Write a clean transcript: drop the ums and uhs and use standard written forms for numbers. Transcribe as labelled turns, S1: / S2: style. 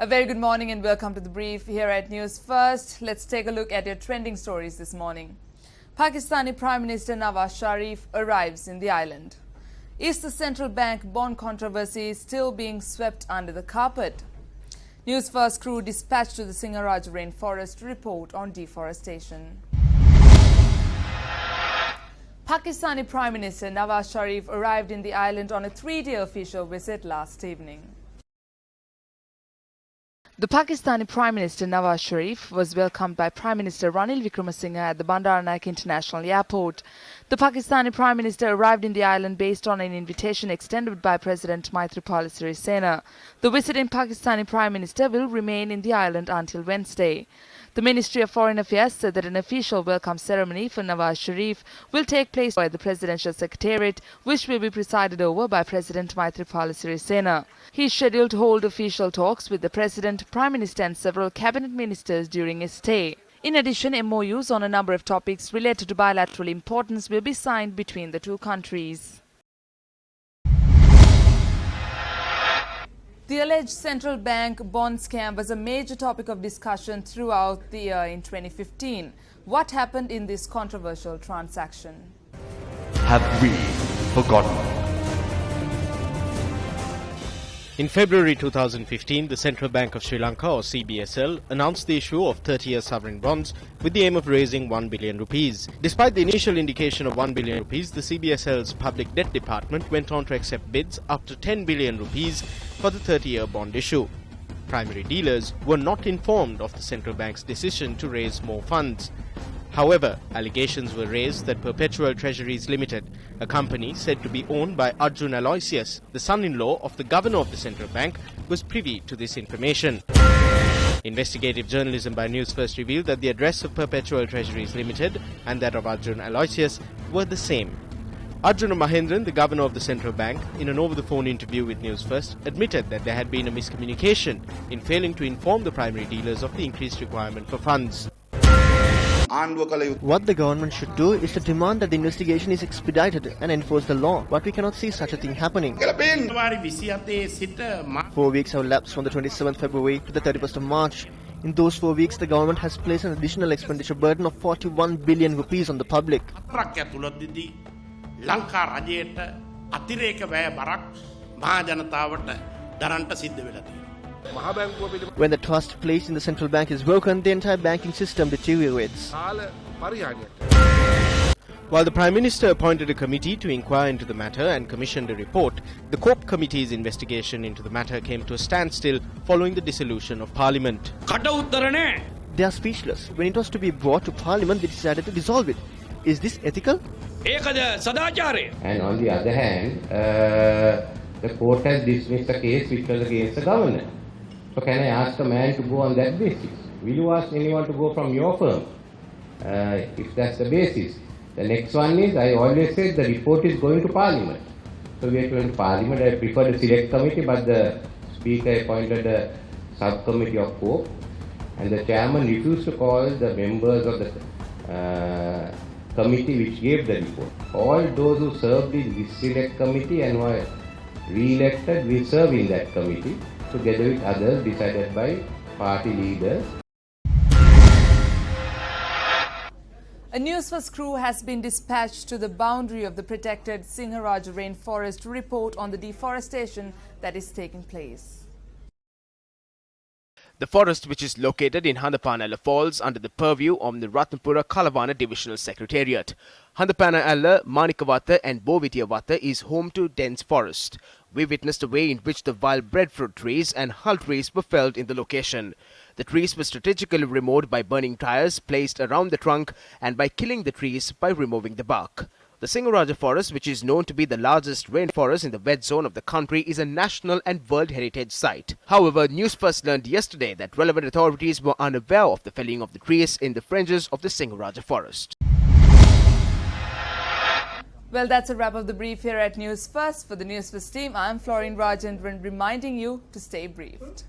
S1: A very good morning and welcome to the brief here at News First. Let's take a look at your trending stories this morning. Pakistani Prime Minister Nawaz Sharif arrives in the island. Is the central bank bond controversy still being swept under the carpet? News First crew dispatched to the Singaraj rainforest to report on deforestation. Pakistani Prime Minister Nawaz Sharif arrived in the island on a 3-day official visit last evening. The Pakistani Prime Minister Nawaz Sharif was welcomed by Prime Minister Ranil Wickremesinghe at the Bandaranaike International Airport. The Pakistani Prime Minister arrived in the island based on an invitation extended by President Maithripala Sirisena. The visiting Pakistani Prime Minister will remain in the island until Wednesday. The Ministry of Foreign Affairs said that an official welcome ceremony for Nawaz Sharif will take place at the Presidential Secretariat, which will be presided over by President Maithripala Sirisena. He is scheduled to hold official talks with the President, Prime Minister and several cabinet ministers during his stay. In addition, MOUs on a number of topics related to bilateral importance will be signed between the two countries. The alleged central bank bond scam was a major topic of discussion throughout the year in 2015. What happened in this controversial transaction?
S2: Have we forgotten?
S3: In February 2015, the Central Bank of Sri Lanka, or CBSL, announced the issue of 30-year sovereign bonds with the aim of raising 1 billion rupees. Despite the initial indication of 1 billion rupees, the CBSL's public debt department went on to accept bids up to 10 billion rupees for the 30-year bond issue. Primary dealers were not informed of the central bank's decision to raise more funds. However, allegations were raised that Perpetual Treasuries Limited, a company said to be owned by Arjun Aloysius, the son-in-law of the governor of the central bank, was privy to this information. Investigative journalism by Newsfirst revealed that the address of Perpetual Treasuries Limited and that of Arjun Aloysius were the same. Arjuna Mahendran, the governor of the central bank, in an over-the-phone interview with Newsfirst, admitted that there had been a miscommunication in failing to inform the primary dealers of the increased requirement for funds.
S4: What the government should do is to demand that the investigation is expedited and enforce the law, but we cannot see such a thing happening. 4 weeks have elapsed from the 27th February to the 31st of March. In those 4 weeks, the government has placed an additional expenditure burden of 41 billion rupees on the public. When the trust placed in the central bank is broken, the entire banking system deteriorates.
S3: While the Prime Minister appointed a committee to inquire into the matter and commissioned a report, the COP Committee's investigation into the matter came to a standstill following the dissolution of Parliament.
S4: They are speechless. When it was to be brought to Parliament, they decided to dissolve it. Is this ethical?
S5: And on the other hand, the court has dismissed a case which was against the governor. So can I ask a man to go on that basis? Will you ask anyone to go from your firm? If that's the basis. The next one is, I always said the report is going to Parliament. So we are going to Parliament. I prefer the select committee, but the Speaker appointed a subcommittee of COPE, and the chairman refused to call the members of the committee which gave the report. All those who served in this select committee and were re-elected will serve in that committee, together with others decided by party leaders.
S1: A Newsfirst crew has been dispatched to the boundary of the protected Singaraj rainforest to report on the deforestation that is taking place.
S6: The forest, which is located in Handapana, falls under the purview of the Ratnapura Kalavana Divisional Secretariat. Handapana Alla, Manikawata and Bovitiyawata is home to dense forest. We witnessed the way in which the wild breadfruit trees and hull trees were felled in the location. The trees were strategically removed by burning tires placed around the trunk and by killing the trees by removing the bark. The Singaraja forest, which is known to be the largest rainforest in the wet zone of the country, is a national and world heritage site. However, Newsfirst learned yesterday that relevant authorities were unaware of the felling of the trees in the fringes of the Singaraja forest.
S1: Well, that's a wrap of the brief here at News First. For the Newsfirst team, I'm Florine Rajendran reminding you to stay briefed.